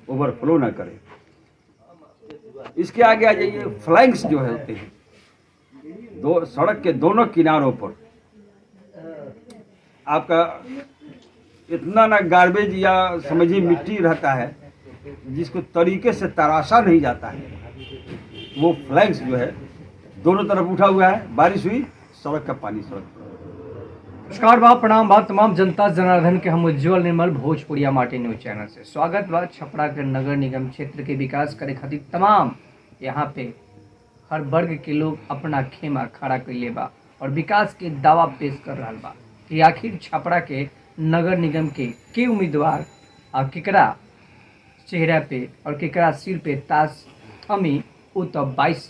Overflow ना करे। इसके आगे आ जाइए, फ्लैंक्स जो है होते हैं, दो सड़क के दोनों किनारों पर आपका इतना ना गार्बेज या समझिए मिट्टी रहता है जिसको तरीके से तराशा नहीं जाता है। वो फ्लैंक्स जो है दोनों तरफ उठा हुआ है, बारिश हुई सड़क का पानी सड़क पर। नमस्कार बा, प्रणाम बा तमाम जनता जनार्दन के। हम उज्जवल निर्मल भोजपुरिया माटी न्यूज चैनल से स्वागत बा। छपरा के नगर निगम क्षेत्र के विकास करे खातिर तमाम यहाँ पे हर वर्ग के लोग अपना खेमा खड़ा कैले बा और विकास के दावा पेश कर रहा बा कि आखिर छपरा के नगर निगम के उम्मीदवार और केकरा चेहरा पे और केकरा सिर पे ताश थमी वो तो 22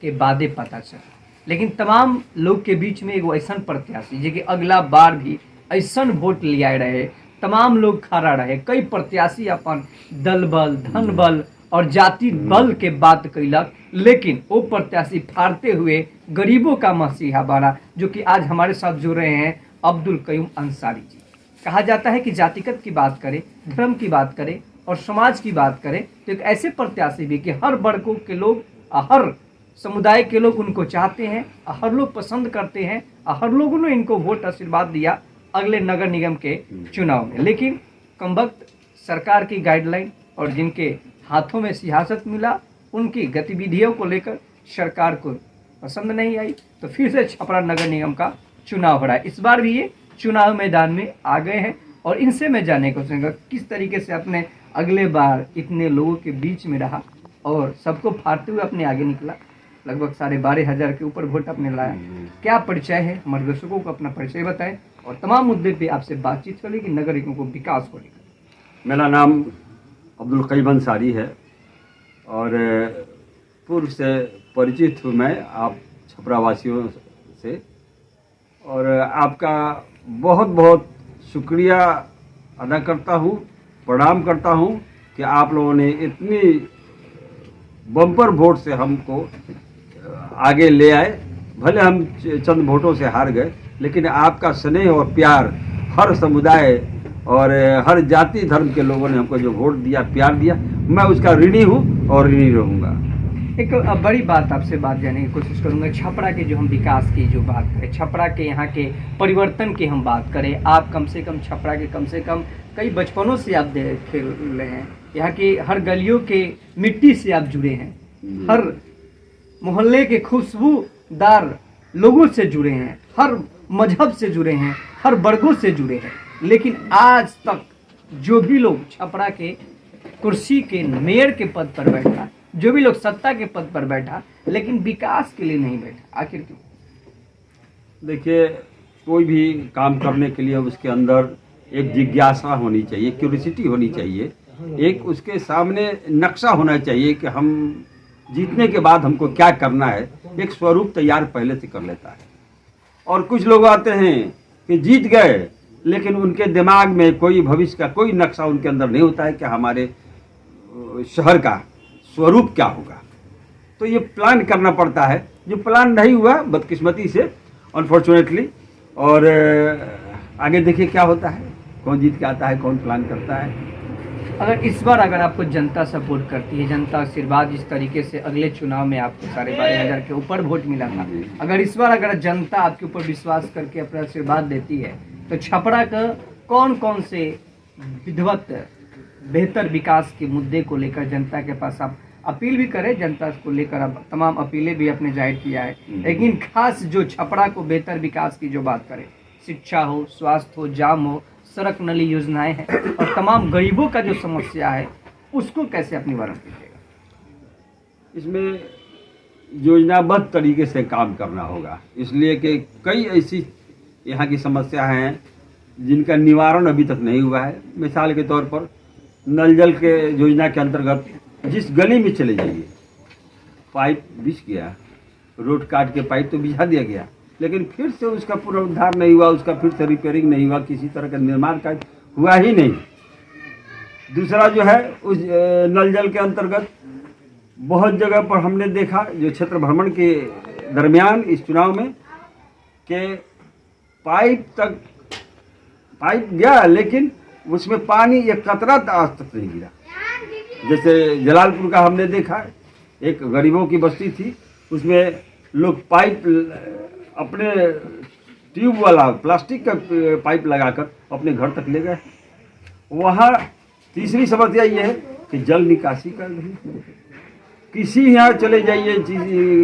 के बादे पता चल। लेकिन तमाम लोग के बीच में एगो ऐसा प्रत्याशी जे कि अगला बार भी ऐसा वोट लिया रहे, तमाम लोग खड़ा रहे। कई प्रत्याशी अपन दल बल, धन बल और जाति बल के बात कैलक, लेकिन वो प्रत्याशी फाड़ते हुए गरीबों का मसीहा बना, जो कि आज हमारे साथ जुड़ रहे हैं अब्दुल कयूम अंसारी जी। कहा जाता है कि जातिगत की बात करें, धर्म की बात करें और समाज की बात करें तो एक ऐसे प्रत्याशी भी कि हर वर्गों के लोग, हर समुदाय के लोग उनको चाहते हैं, हर लोग पसंद करते हैं, हर लोगों ने इनको वोट आशीर्वाद दिया अगले नगर निगम के चुनाव में। लेकिन कमबख्त सरकार की गाइडलाइन और जिनके हाथों में सियासत मिला, उनकी गतिविधियों को लेकर सरकार को पसंद नहीं आई, तो फिर से छपरा नगर निगम का चुनाव हो रहा है। इस बार भी ये चुनाव मैदान में आ गए हैं और इनसे मैं जानने को चाहूँगा किस तरीके से अपने अगले बार इतने लोगों के बीच में रहा और सबको फाड़ते हुए अपने आगे निकला। लगभग 12,500 के ऊपर वोट अपने लाया। क्या परिचय है, हमारे दर्शकों को अपना परिचय बताएं और तमाम मुद्दे पे आपसे बातचीत चलेगी नगर निगम को विकास को लेकर। मेरा नाम अब्दुल कयूम अंसारी है और पूर्व से परिचित हूँ मैं आप छपरा वासियों से, और आपका बहुत बहुत शुक्रिया अदा करता हूँ, प्रणाम करता हूँ कि आप लोगों ने इतनी बम्पर वोट से हमको आगे ले आए। भले हम चंद वोटों से हार गए, लेकिन आपका स्नेह और प्यार हर समुदाय और हर जाति धर्म के लोगों ने हमको जो वोट दिया, प्यार दिया, मैं उसका ऋणी हूँ और ऋणी रहूँगा। एक बड़ी बात आपसे बात जानने की कोशिश करूंगा। छपरा के जो हम विकास की जो बात करें, छपरा के यहाँ के परिवर्तन की हम बात करें, आप कम से कम छपरा के कम से कम कई बचपनों से आप खेल रहे हैं, यहाँ की हर गलियों के मिट्टी से आप जुड़े हैं, हर मोहल्ले के खुशबूदार लोगों से जुड़े हैं, हर मजहब से जुड़े हैं, हर वर्गों से जुड़े हैं। लेकिन आज तक जो भी लोग छपरा के कुर्सी के मेयर के पद पर बैठा, जो भी लोग सत्ता के पद पर बैठा, लेकिन विकास के लिए नहीं बैठा, आखिर क्यों? देखिए, कोई भी काम करने के लिए उसके अंदर एक जिज्ञासा होनी चाहिए, क्यूरियोसिटी होनी चाहिए, एक उसके सामने नक्शा होना चाहिए कि हम जीतने के बाद हमको क्या करना है। एक स्वरूप तैयार पहले से कर लेता है। और कुछ लोग आते हैं कि जीत गए, लेकिन उनके दिमाग में कोई भविष्य का कोई नक्शा उनके अंदर नहीं होता है कि हमारे शहर का स्वरूप क्या होगा। तो ये प्लान करना पड़ता है, जो प्लान नहीं हुआ बदकिस्मती से, अनफॉर्चुनेटली। और आगे देखिए क्या होता है, कौन जीत के आता है, कौन प्लान करता है। अगर इस बार अगर आपको जनता सपोर्ट करती है, जनता आशीर्वाद जिस तरीके से अगले चुनाव में आपको 12,500 के ऊपर वोट मिला था, अगर इस बार अगर जनता आपके ऊपर विश्वास करके अपना आशीर्वाद देती है, तो छपरा का कौन कौन से विधिवत बेहतर विकास के मुद्दे को लेकर जनता के पास आप अपील भी करें, जनता को लेकर अब तमाम अपीलें भी आपने जाहिर किया है, लेकिन खास जो छपरा को बेहतर विकास की जो बात करें, शिक्षा हो, स्वास्थ्य हो, जाम हो, सड़क नली योजनाएं हैं और तमाम गरीबों का जो समस्या है, उसको कैसे आप निवारण कीजिएगा? इसमें योजनाबद्ध तरीके से काम करना होगा, इसलिए कि कई ऐसी यहाँ की समस्या हैं जिनका निवारण अभी तक नहीं हुआ है। मिसाल के तौर पर नल जल के योजना के अंतर्गत जिस गली में चले जाइए पाइप बिछ गया, रोड काट के पाइप तो बिछा दिया गया, लेकिन फिर से उसका पुनरुद्धार नहीं हुआ, उसका फिर से रिपेयरिंग नहीं हुआ, किसी तरह का निर्माण कार्य हुआ ही नहीं। दूसरा जो है, उस नल जल के अंतर्गत बहुत जगह पर हमने देखा, जो क्षेत्र भ्रमण के दरमियान इस चुनाव में, कि पाइप गया, लेकिन उसमें पानी एक कतरा आज तक नहीं गिरा। जैसे जलालपुर का हमने देखा, एक गरीबों की बस्ती थी, उसमें लोग पाइप अपने ट्यूब वाला प्लास्टिक का पाइप लगाकर अपने घर तक ले गए। वहाँ तीसरी समस्या ये है कि जल निकासी का नहीं। किसी यहाँ चले जाइए,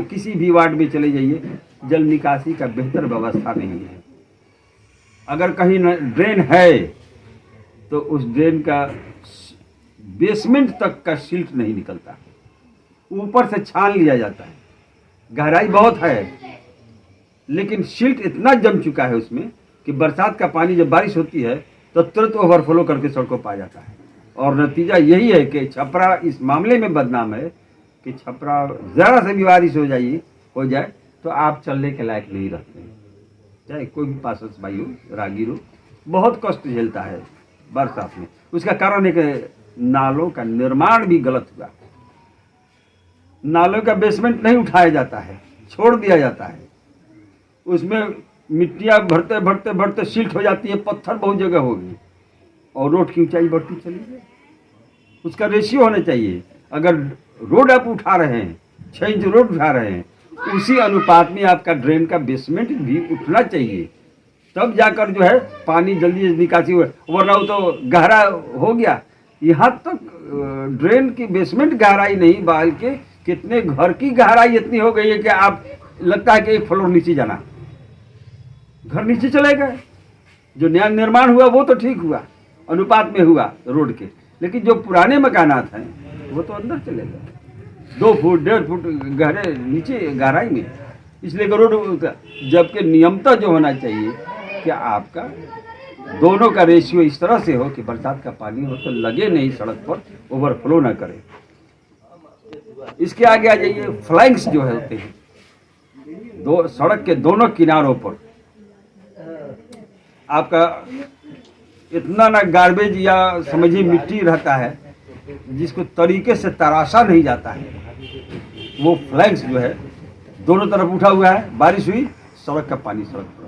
किसी भी वार्ड में चले जाइए, जल निकासी का बेहतर व्यवस्था नहीं है। अगर कहीं ड्रेन है तो उस ड्रेन का बेसमेंट तक का सिल्ट नहीं निकलता, ऊपर से छान लिया जाता है। गहराई बहुत है लेकिन सिल्ट इतना जम चुका है उसमें कि बरसात का पानी जब बारिश होती है तो तुरंत ओवरफ्लो करके सड़कों पर आ जाता है। और नतीजा यही है कि छपरा इस मामले में बदनाम है कि छपरा ज़रा से भी बारिश हो जाए तो आप चलने के लायक नहीं रहते हैं। चाहे कोई भी पासस भाई हो, राहगीर हो, बहुत कष्ट झेलता है बरसात में। उसका कारण है कि नालों का निर्माण भी गलत हुआ। नालों का बेसमेंट नहीं उठाया जाता है, छोड़ दिया जाता है। उसमें मिट्टियाँ भरते भरते भरते सिल्ट हो जाती है, पत्थर बहुत जगह होगी और रोड की ऊंचाई बढ़ती चली गई। उसका रेशियो होना चाहिए। अगर रोड आप उठा रहे हैं, 6 इंच रोड उठा रहे हैं, उसी अनुपात में आपका ड्रेन का बेसमेंट भी उठना चाहिए, तब जाकर जो है पानी जल्दी निकासी हुआ। वरना वो तो गहरा हो गया। यहाँ तक ड्रेन की बेसमेंट गहराई नहीं, बल्कि कितने घर की गहराई इतनी हो गई है कि आप लगता है कि एक फ्लोर नीचे जाना, घर नीचे चले गए। जो नया निर्माण हुआ वो तो ठीक हुआ, अनुपात में हुआ रोड के, लेकिन जो पुराने मकानात हैं वो तो अंदर चले गए, 2 फुट 1.5 फुट गहरे नीचे गहराई में। इसलिए रोड, जबकि नियमतः जो होना चाहिए कि आपका दोनों का रेशियो इस तरह से हो कि बरसात का पानी हो तो लगे नहीं सड़क पर, ओवरफ्लो ना करे। इसके आगे आ जाइए, फ्लैंक्स जो है होते हैं सड़क के दोनों किनारों पर आपका इतना ना गार्बेज या समझिए मिट्टी रहता है जिसको तरीके से तराशा नहीं जाता है। वो फ्लैंक्स जो है दोनों तरफ उठा हुआ है, बारिश हुई सड़क का पानी सड़क पर,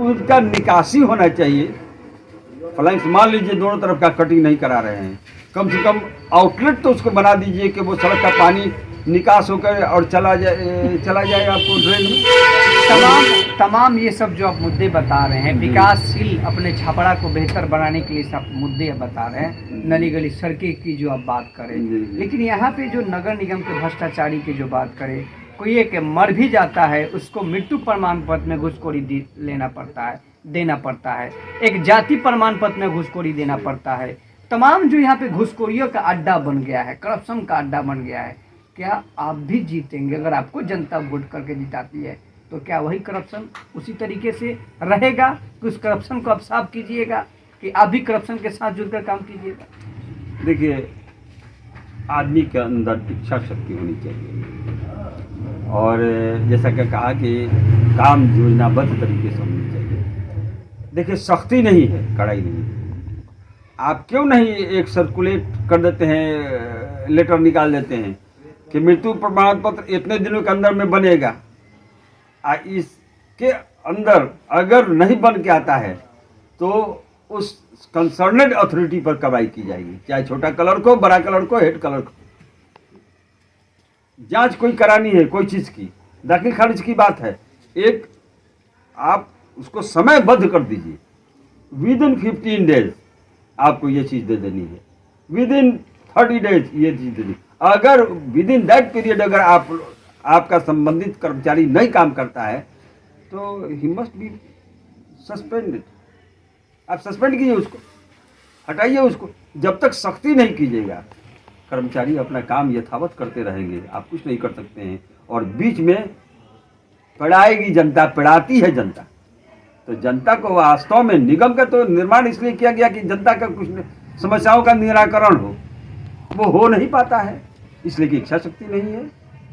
उसका निकासी होना चाहिए। फ्लैंक्स मान लीजिए दोनों तरफ का कटिंग नहीं करा रहे हैं, कम से कम आउटलेट तो उसको बना दीजिए कि वो सड़क का पानी निकास होकर और चला जाए आपको ड्रेन में। तमाम ये सब जो आप मुद्दे बता रहे हैं, विकासशील अपने छपरा को बेहतर बनाने के लिए सब मुद्दे बता रहे हैं, नली गली सड़कें की जो आप बात करें, लेकिन यहाँ पे जो नगर निगम के भ्रष्टाचारी की जो बात करें, कोई एक मर भी जाता है उसको मृत्यु प्रमाण पत्र में घूसखोरी देना पड़ता है, एक जाति प्रमाण पत्र में घूसखोरी देना पड़ता है। तमाम जो यहाँ पे घूसखोरियों का अड्डा बन गया है, करप्शन का अड्डा बन गया है। क्या आप भी जीतेंगे? अगर आपको जनता वोट करके जिताती है तो क्या वही करप्शन उसी तरीके से रहेगा कि उस करप्शन को आप साफ कीजिएगा कि आप भी करप्शन के साथ जुड़कर काम कीजिएगा? देखिए, आदमी के अंदर इच्छा शक्ति होनी चाहिए और जैसा कि कहा कि काम योजनाबद्ध तरीके से होनी चाहिए। देखिए, सख्ती नहीं है, कड़ाई नहीं है। आप क्यों नहीं एक सर्कुलेट कर देते हैं, लेटर निकाल देते हैं कि मृत्यु प्रमाण पत्र इतने दिनों के अंदर में बनेगा, इसके अंदर अगर नहीं बन के आता है तो उस कंसर्नेड अथॉरिटी पर कार्रवाई की जाएगी, चाहे छोटा क्लर्क हो, बड़ा क्लर्क हो, हेड क्लर्क हो। जांच कोई करानी है कोई चीज़ की, दाखिल खारिज की बात है, एक आप उसको समयबद्ध कर दीजिए। विद इन 15 डेज आपको ये चीज़ दे देनी है, विद इन 30 डेज ये चीज़ दे देनी। अगर विद इन दैट पीरियड अगर आपका संबंधित कर्मचारी नहीं काम करता है तो ही मस्ट बी सस्पेंडेड। आप सस्पेंड कीजिए उसको, हटाइए उसको। जब तक सख्ती नहीं कीजिएगा कर्मचारी अपना काम यथावत करते रहेंगे, आप कुछ नहीं कर सकते हैं। और बीच में पड़ाएगी जनता, पड़ाती है जनता। तो जनता को वास्तव में निगम का तो निर्माण इसलिए किया गया कि जनता का कुछ समस्याओं का निराकरण हो, वो हो नहीं पाता है इसलिए कि इच्छा शक्ति नहीं है।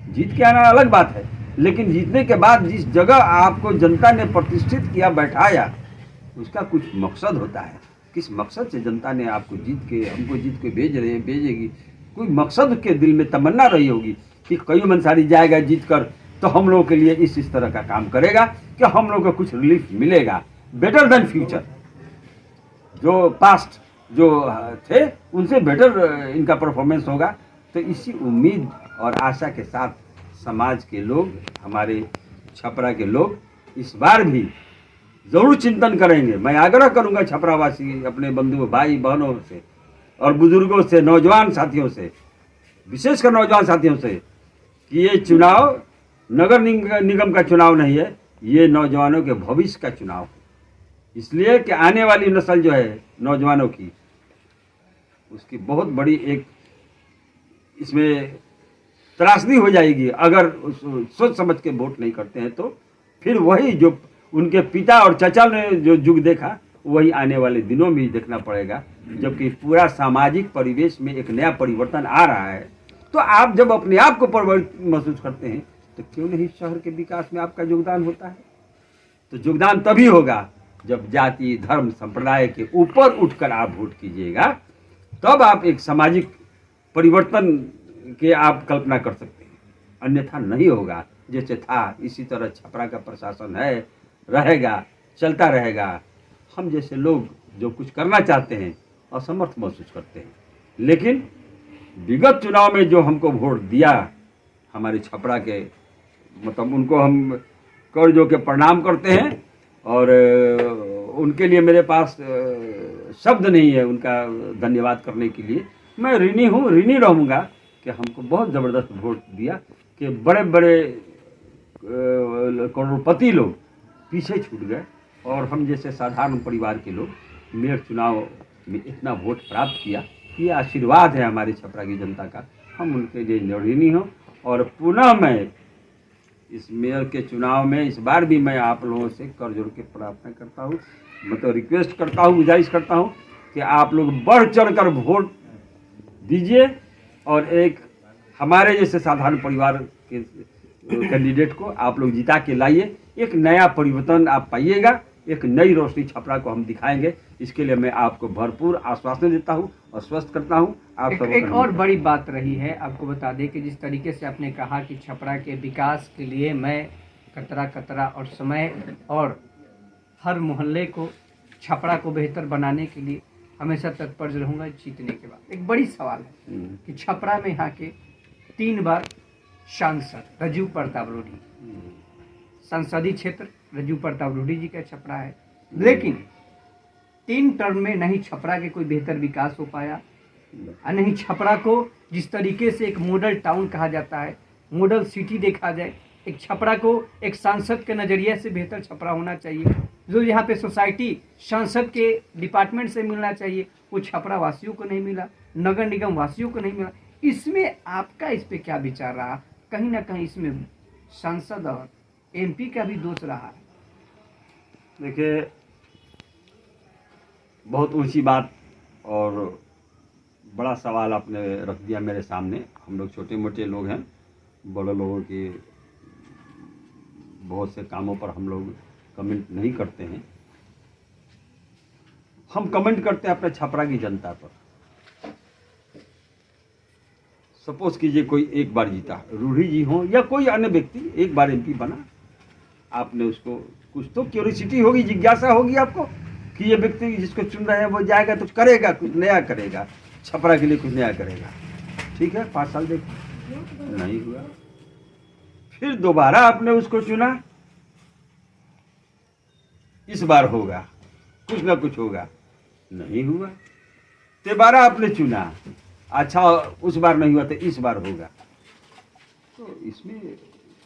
जीत के आना अलग बात है, लेकिन जीतने के बाद जिस जगह आपको जनता ने प्रतिष्ठित किया, बैठाया, उसका कुछ मकसद होता है। किस मकसद से जनता ने आपको हमको जीत के भेजेगी, कोई मकसद के दिल में तमन्ना रही होगी कि कयूम अंसारी जाएगा जीत कर तो हम लोगों के लिए इस तरह का काम करेगा कि हम लोगों को कुछ रिलीफ मिलेगा, बेटर देन फ्यूचर। जो पास्ट जो थे उनसे बेटर इनका परफॉर्मेंस होगा। तो इसी उम्मीद और आशा के साथ समाज के लोग, हमारे छपरा के लोग इस बार भी ज़रूर चिंतन करेंगे। मैं आग्रह करूंगा छपरावासी अपने बंधु भाई बहनों से और बुजुर्गों से, नौजवान साथियों से, विशेषकर नौजवान साथियों से, कि ये चुनाव नगर निगम का चुनाव नहीं है, ये नौजवानों के भविष्य का चुनाव है। इसलिए कि आने वाली नस्ल जो है नौजवानों की, उसकी बहुत बड़ी एक इसमें त्रासदी हो जाएगी अगर सोच समझ के वोट नहीं करते हैं। तो फिर वही जो उनके पिता और चचा ने जो युग देखा, वही आने वाले दिनों में ही देखना पड़ेगा। जबकि पूरा सामाजिक परिवेश में एक नया परिवर्तन आ रहा है, तो आप जब अपने आप को परिवर्तित महसूस करते हैं तो क्यों नहीं शहर के विकास में आपका योगदान होता है। तो योगदान तभी होगा जब जाति, धर्म, संप्रदाय के ऊपर उठकर आप वोट कीजिएगा, तब आप एक सामाजिक परिवर्तन के आप कल्पना कर सकते हैं। अन्यथा नहीं होगा। जैसे था इसी तरह छपरा का प्रशासन है, रहेगा, चलता रहेगा। हम जैसे लोग जो कुछ करना चाहते हैं असमर्थ महसूस करते हैं। लेकिन विगत चुनाव में जो हमको वोट दिया हमारे छपरा के, मतलब उनको हम कर जो के प्रणाम करते हैं और उनके लिए मेरे पास शब्द नहीं है उनका धन्यवाद करने के लिए। मैं ऋणी रहूँगा कि हमको बहुत ज़बरदस्त वोट दिया कि बड़े बड़े करोड़पति लोग पीछे छूट गए और हम जैसे साधारण परिवार के लोग मेयर चुनाव में इतना वोट प्राप्त किया। ये आशीर्वाद है हमारे छपरा की जनता का। हम उनके लिए ऋणी हूँ और पुनः मैं इस मेयर के चुनाव में इस बार भी मैं आप लोगों से कर जोड़ के प्रार्थना करता हूँ, मतलब रिक्वेस्ट करता हूँ, गुजारिश करता हूँ कि आप लोग बढ़ चढ़ कर वोट दीजिए और एक हमारे जैसे साधारण परिवार के कैंडिडेट को आप लोग जिता के लाइए। एक नया परिवर्तन आप पाइएगा, एक नई रोशनी छपरा को हम दिखाएंगे। इसके लिए मैं आपको भरपूर आश्वासन देता हूँ और स्वस्थ करता हूँ। आप एक और बड़ी बात रही है, आपको बता दें कि जिस तरीके से आपने कहा कि छपरा के विकास के लिए मैं कतरा और समय और हर मोहल्ले को, छपरा को बेहतर बनाने के लिए हमेशा तत्पर रहूँगा जीतने के बाद। एक बड़ी सवाल है कि छपरा में यहाँ के 3 बार सांसद राजीव प्रताप रूडी, संसदीय क्षेत्र राजीव प्रताप रूडी जी का छपरा है, लेकिन 3 टर्म में नहीं छपरा के कोई बेहतर विकास हो पाया और नहीं छपरा को जिस तरीके से एक मॉडल टाउन कहा जाता है, मॉडल सिटी देखा जाए, एक छपरा को एक सांसद के नज़रिए से बेहतर छपरा होना चाहिए। जो यहाँ पे सोसाइटी सांसद के डिपार्टमेंट से मिलना चाहिए वो छपरा वासियों को नहीं मिला, नगर निगम वासियों को नहीं मिला। इसमें आपका इस पे क्या विचार रहा? कहीं ना कहीं इसमें सांसद और एमपी का भी दोष रहा है। देखिए, बहुत ऊंची बात और बड़ा सवाल आपने रख दिया मेरे सामने। हम लोग छोटे मोटे लोग हैं, बड़े लोगों के बहुत से कामों पर हम लोग कमेंट नहीं करते हैं। हम कमेंट करते हैं अपने छपरा की जनता पर। सपोज कीजिए कोई एक बार जीता, रूढ़ी जी हो या कोई अन्य व्यक्ति एक बार एमपी बना, आपने उसको कुछ तो क्यूरियोसिटी होगी, जिज्ञासा होगी आपको कि ये व्यक्ति जिसको चुन रहे हैं वो जाएगा तो करेगा, कुछ नया करेगा, छपरा के लिए कुछ नया करेगा। ठीक है, 5 साल देखो, नहीं हुआ। फिर दोबारा आपने उसको चुना, इस बार होगा, कुछ ना कुछ होगा, नहीं हुआ। दोबारा आपने चुना, अच्छा उस बार नहीं हुआ तो इस बार होगा। तो इसमें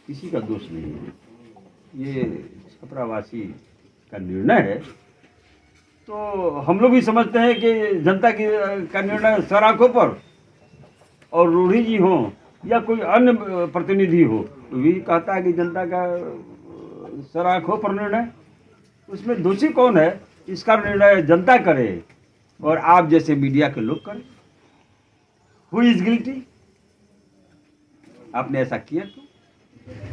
किसी का दोष नहीं है, ये छपरावासी का निर्णय है। तो हम लोग भी समझते हैं कि जनता की का निर्णय सर आंखों पर, और रूढ़ी जी हो या कोई अन्य प्रतिनिधि हो तो भी कहता है कि जनता का सर आंखों पर निर्णय। उसमें दोषी कौन है? इसका निर्णय जनता करे और आप जैसे मीडिया के लोग करें। Who is guilty? आपने ऐसा किया तो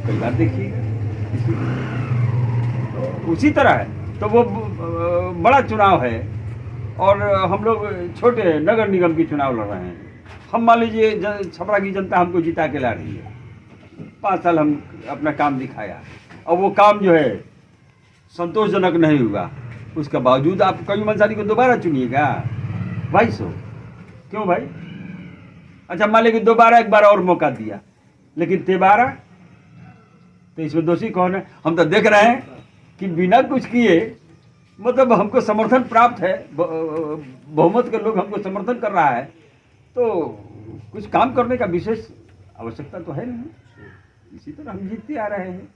कई बार देखिएगा। उसी तरह है तो वो बड़ा चुनाव है और हम लोग छोटे नगर निगम की चुनाव लड़ रहे हैं। हम मान लीजिए छपरा की जनता हमको जिता के ला रही है, 5 साल हम अपना काम दिखाया और वो काम जो है संतोषजनक नहीं हुआ, उसके बावजूद आप कई मंसारी को दोबारा चुनिएगा। 2200। क्यों भाई? अच्छा मान लीजिए दोबारा एक बार और मौका दिया, लेकिन 13 तो इसमें दोषी कौन है? हम तो देख रहे हैं कि बिना कुछ किए, मतलब हमको समर्थन प्राप्त है, बहुमत के लोग हमको समर्थन कर रहा है, तो कुछ काम करने का विशेष आवश्यकता तो है नहीं। इसी तरह हम जीतते आ रहे हैं,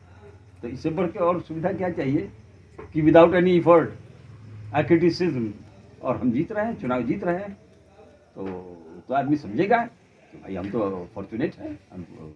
तो इससे बढ़ के और सुविधा क्या चाहिए कि विदाउट एनी इफर्ट क्रिटिसिज्म, और हम जीत रहे हैं, चुनाव जीत रहे हैं, तो आदमी समझेगा कि भाई हम तो फॉर्चुनेट हैं, हम